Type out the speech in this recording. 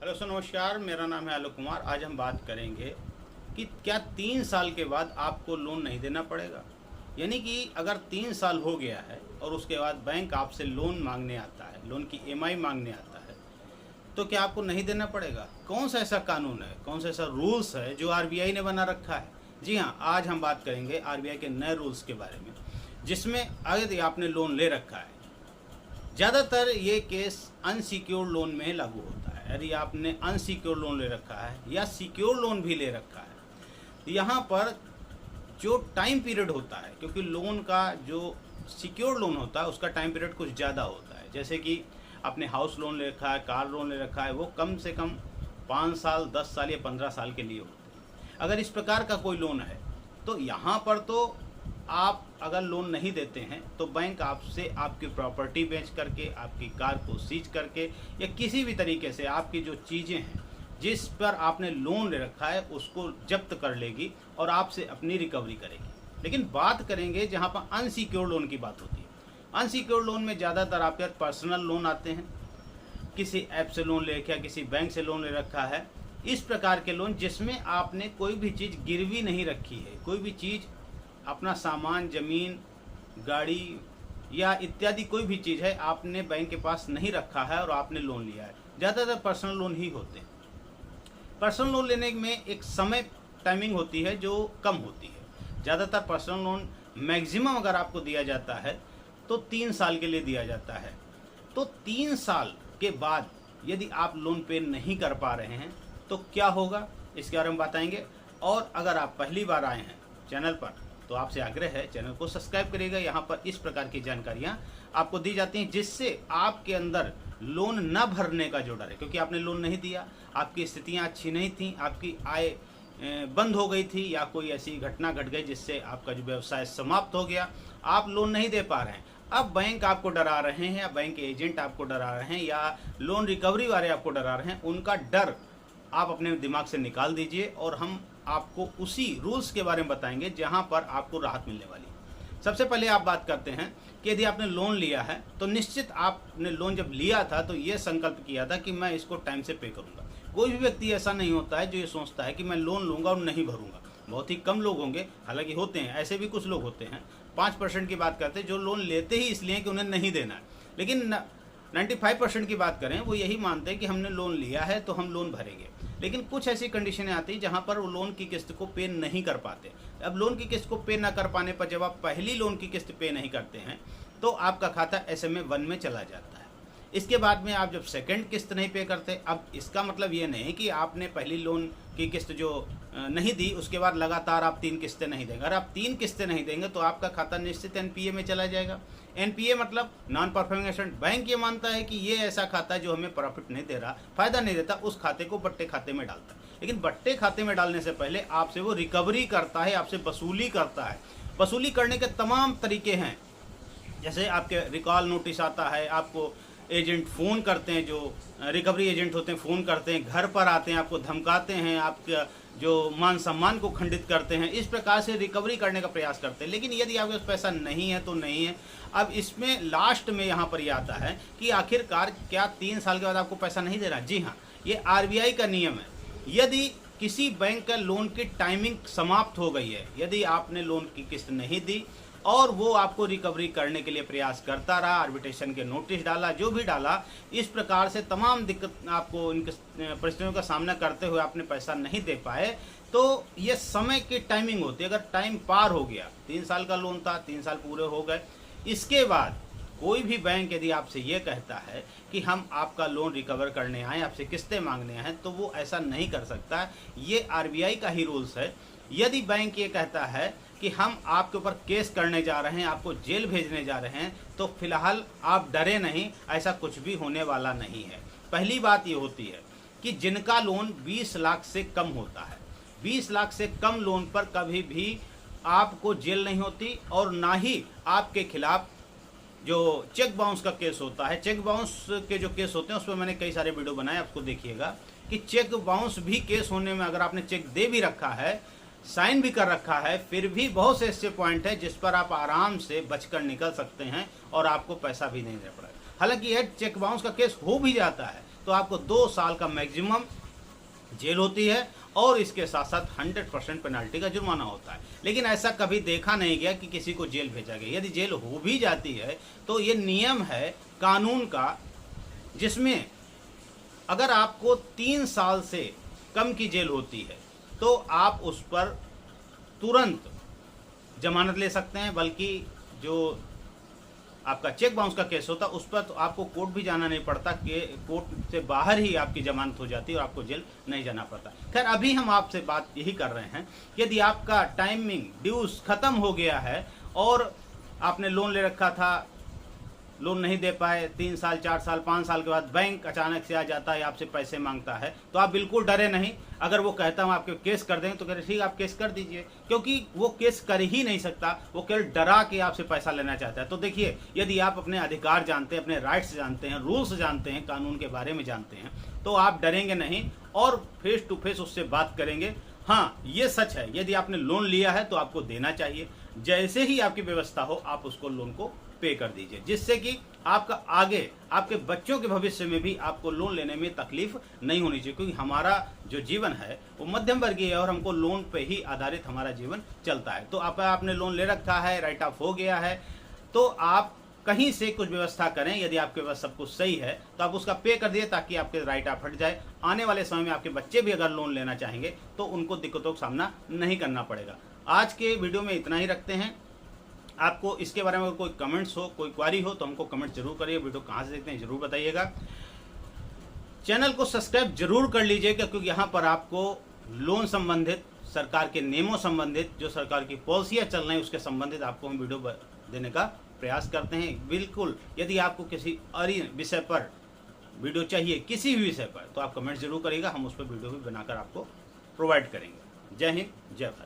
Hello sir, नमस्कार। मेरा नाम है आलोक कुमार। आज हम बात करेंगे कि क्या 3 साल के बाद आपको लोन नहीं देना पड़ेगा। यानी कि अगर 3 साल हो गया है और उसके बाद बैंक आपसे लोन मांगने आता है, लोन की ईएमआई मांगने आता है, तो क्या आपको नहीं देना पड़ेगा। कौन सा ऐसा कानून है, कौन सा ऐसा रूल्स है जो आरबीआई ने बना रखा है। जी हाँ, आज हम बात करेंगे आरबीआई के नए रूल्स के बारे में, जिसमें यदि आपने लोन ले रखा है, ज़्यादातर ये केस अनसिक्योर्ड लोन में लागू होता है। यदि आपने अनसिक्योर्ड लोन ले रखा है या सिक्योर लोन भी ले रखा है, तो यहाँ पर जो टाइम पीरियड होता है, क्योंकि लोन का जो सिक्योर लोन होता है उसका टाइम पीरियड कुछ ज़्यादा होता है। जैसे कि आपने हाउस लोन ले रखा है, कार लोन ले रखा है, वो कम से कम 5 साल, 10 साल या 15 साल के लिए होते हैं। अगर इस प्रकार का कोई लोन है तो यहाँ पर तो आप अगर लोन नहीं देते हैं तो बैंक आपसे आपकी प्रॉपर्टी बेच करके, आपकी कार को सीज करके या किसी भी तरीके से आपकी जो चीज़ें हैं जिस पर आपने लोन ले रखा है उसको जब्त कर लेगी और आपसे अपनी रिकवरी करेगी। लेकिन बात करेंगे जहां पर अनसिक्योर्ड लोन की बात होती है। अनसिक्योर्ड लोन में ज़्यादातर आपके पास पर्सनल लोन आते हैं, किसी ऐप से लोन ले रखा, किसी बैंक से लोन ले रखा है। इस प्रकार के लोन जिसमें आपने कोई भी चीज़ गिरवी नहीं रखी है, कोई भी चीज़, अपना सामान, ज़मीन, गाड़ी या इत्यादि कोई भी चीज़ है आपने बैंक के पास नहीं रखा है और आपने लोन लिया है। ज़्यादातर पर्सनल लोन ही होते हैं। पर्सनल लोन लेने में एक समय टाइमिंग होती है जो कम होती है। ज़्यादातर पर्सनल लोन मैक्सिमम अगर आपको दिया जाता है तो 3 साल के लिए दिया जाता है। तो 3 साल के बाद यदि आप लोन पे नहीं कर पा रहे हैं तो क्या होगा, इसके बारे में बताएंगे। और अगर आप पहली बार आए हैं चैनल पर तो आपसे आग्रह है चैनल को सब्सक्राइब करिएगा। यहाँ पर इस प्रकार की जानकारियाँ आपको दी जाती हैं जिससे आपके अंदर लोन न भरने का जो डर है, क्योंकि आपने लोन नहीं दिया, आपकी स्थितियाँ अच्छी नहीं थी, आपकी आय बंद हो गई थी या कोई ऐसी घटना घट गई जिससे आपका जो व्यवसाय समाप्त हो गया, आप लोन नहीं दे पा रहे हैं। अब बैंक आपको डरा रहे हैं या बैंक एजेंट आपको डरा रहे हैं या लोन रिकवरी वाले आपको डरा रहे हैं, उनका डर आप अपने दिमाग से निकाल दीजिए और हम आपको उसी रूल्स के बारे में बताएंगे जहां पर आपको राहत मिलने वाली है। सबसे पहले आप बात करते हैं कि यदि आपने लोन लिया है तो निश्चित आपने लोन जब लिया था तो ये संकल्प किया था कि मैं इसको टाइम से पे करूंगा। कोई भी व्यक्ति ऐसा नहीं होता है जो ये सोचता है कि मैं लोन लूंगा और नहीं भरूंगा। बहुत ही कम लोग होंगे, हालांकि होते हैं, ऐसे भी कुछ लोग होते हैं। 5% की बात करते हैं जो लोन लेते ही इसलिए कि उन्हें नहीं देना है। लेकिन 95% की बात करें, वो यही मानते हैं कि हमने लोन लिया है तो हम लोन भरेंगे। लेकिन कुछ ऐसी कंडीशनें आती हैं जहां पर वो लोन की किस्त को पे नहीं कर पाते। अब लोन की किस्त को पे ना कर पाने पर जब आप पहली लोन की किस्त पे नहीं करते हैं तो आपका खाता SMA 1 में चला जाता है। इसके बाद में आप जब सेकंड किस्त नहीं पे करते, अब इसका मतलब ये नहीं कि आपने पहली लोन की किस्त जो नहीं दी उसके बाद लगातार आप 3 किस्तें नहीं देंगे। अगर आप 3 किस्तें नहीं देंगे तो आपका खाता निश्चित NPA में चला जाएगा। NPA मतलब नॉन परफॉर्मिंग एसेट। बैंक ये मानता है कि ये ऐसा खाता है जो हमें प्रॉफिट नहीं दे रहा, फायदा नहीं देता, उस खाते को बट्टे खाते में डालता है। लेकिन बट्टे खाते में डालने से पहले आपसे वो रिकवरी करता है, आपसे वसूली करता है। वसूली करने के तमाम तरीके हैं, जैसे आपके रिकॉल नोटिस आता है, आपको एजेंट फ़ोन करते हैं, जो रिकवरी एजेंट होते हैं फ़ोन करते हैं, घर पर आते हैं, आपको धमकाते हैं, आपका जो मान सम्मान को खंडित करते हैं। इस प्रकार से रिकवरी करने का प्रयास करते हैं। लेकिन यदि आपके पास पैसा नहीं है तो नहीं है। अब इसमें लास्ट में यहाँ पर ये आता है कि आखिरकार क्या 3 साल के बाद आपको पैसा नहीं दे रहा। जी हाँ, ये RBI का नियम है। यदि किसी बैंक का लोन की टाइमिंग समाप्त हो गई है, यदि आपने लोन की किस्त नहीं दी और वो आपको रिकवरी करने के लिए प्रयास करता रहा, आर्बिट्रेशन के नोटिस डाला, जो भी डाला, इस प्रकार से तमाम दिक्कत आपको इन परिस्थितियों का सामना करते हुए आपने पैसा नहीं दे पाए, तो ये समय की टाइमिंग होती है। अगर टाइम पार हो गया, 3 साल का लोन था, 3 साल पूरे हो गए, इसके बाद कोई भी बैंक यदि आपसे ये कहता है कि हम आपका लोन रिकवर करने आए, आपसे किस्तें मांगने आए, तो वो ऐसा नहीं कर सकता। ये RBI का ही रूल्स है। यदि बैंक ये कहता है कि हम आपके ऊपर केस करने जा रहे हैं, आपको जेल भेजने जा रहे हैं, तो फिलहाल आप डरे नहीं, ऐसा कुछ भी होने वाला नहीं है। पहली बात ये होती है कि जिनका लोन 20 लाख से कम होता है, 20 लाख से कम लोन पर कभी भी आपको जेल नहीं होती और ना ही आपके खिलाफ जो चेक बाउंस का केस होता है। चेक बाउंस के जो केस होते हैं उस पर मैंने कई सारे वीडियो बनाए, आपको देखिएगा कि चेक बाउंस भी केस होने में, अगर आपने चेक दे भी रखा है, साइन भी कर रखा है, फिर भी बहुत से ऐसे पॉइंट है जिस पर आप आराम से बचकर निकल सकते हैं और आपको पैसा भी नहीं देना पड़ेगा। हालांकि यह चेक बाउंस का केस हो भी जाता है तो आपको 2 साल का मैक्सिमम जेल होती है और इसके साथ साथ 100% पेनल्टी का जुर्माना होता है। लेकिन ऐसा कभी देखा नहीं गया कि किसी को जेल भेजा गया। यदि जेल हो भी जाती है तो ये नियम है कानून का, जिसमें अगर आपको 3 साल से कम की जेल होती है तो आप उस पर तुरंत जमानत ले सकते हैं, बल्कि जो आपका चेक बाउंस का केस होता है उस पर तो आपको कोर्ट भी जाना नहीं पड़ता, कि कोर्ट से बाहर ही आपकी जमानत हो जाती है और आपको जेल नहीं जाना पड़ता। खैर, अभी हम आपसे बात यही कर रहे हैं, यदि आपका टाइमिंग ड्यूज खत्म हो गया है और आपने लोन ले रखा था, लोन नहीं दे पाए, 3 साल 4 साल 5 साल के बाद बैंक अचानक से आ जाता है, आपसे पैसे मांगता है, तो आप बिल्कुल डरे नहीं। अगर वो कहता हूँ आपके केस कर देंगे तो कह रहे ठीक आप केस कर दीजिए, क्योंकि वो केस कर ही नहीं सकता, वो केवल डरा के आपसे पैसा लेना चाहता है। तो देखिए, यदि आप अपने अधिकार जानते हैं, अपने राइट्स जानते हैं, रूल्स जानते हैं, कानून के बारे में जानते हैं, तो आप डरेंगे नहीं और फेस टू फेस उससे बात करेंगे। हाँ, ये सच है, यदि आपने लोन लिया है तो आपको देना चाहिए। जैसे ही आपकी व्यवस्था हो आप उसको लोन को पे कर दीजिए, जिससे कि आपका आगे आपके बच्चों के भविष्य में भी आपको लोन लेने में तकलीफ नहीं होनी चाहिए, क्योंकि हमारा जो जीवन है वो मध्यम वर्गीय है और हमको लोन पे ही आधारित हमारा जीवन चलता है। तो आपने लोन ले रखा है, राइट ऑफ हो गया है, तो आप कहीं से कुछ व्यवस्था करें। यदि आपके पास सब कुछ सही है तो आप उसका पे कर दिए, ताकि आपके राइट ऑफ हट जाए। आने वाले समय में आपके बच्चे भी अगर लोन लेना चाहेंगे तो उनको दिक्कतों का सामना नहीं करना पड़ेगा। आज के वीडियो में इतना ही रखते हैं। आपको इसके बारे में अगर कोई कमेंट्स हो, कोई क्वारी हो, तो हमको कमेंट जरूर करिए। वीडियो कहाँ से देखते हैं जरूर बताइएगा। चैनल को सब्सक्राइब जरूर कर लीजिएगा, क्योंकि यहाँ पर आपको लोन संबंधित, सरकार के नियमों संबंधित, जो सरकार की पॉलिसियाँ चल रही हैं उसके संबंधित आपको हम वीडियो देने का प्रयास करते हैं। बिल्कुल, यदि आपको किसी अन्य विषय पर वीडियो चाहिए, किसी भी विषय पर, तो आप कमेंट जरूर करिएगा, हम उस पर वीडियो भी बनाकर आपको प्रोवाइड करेंगे। जय हिंद, जय भारत।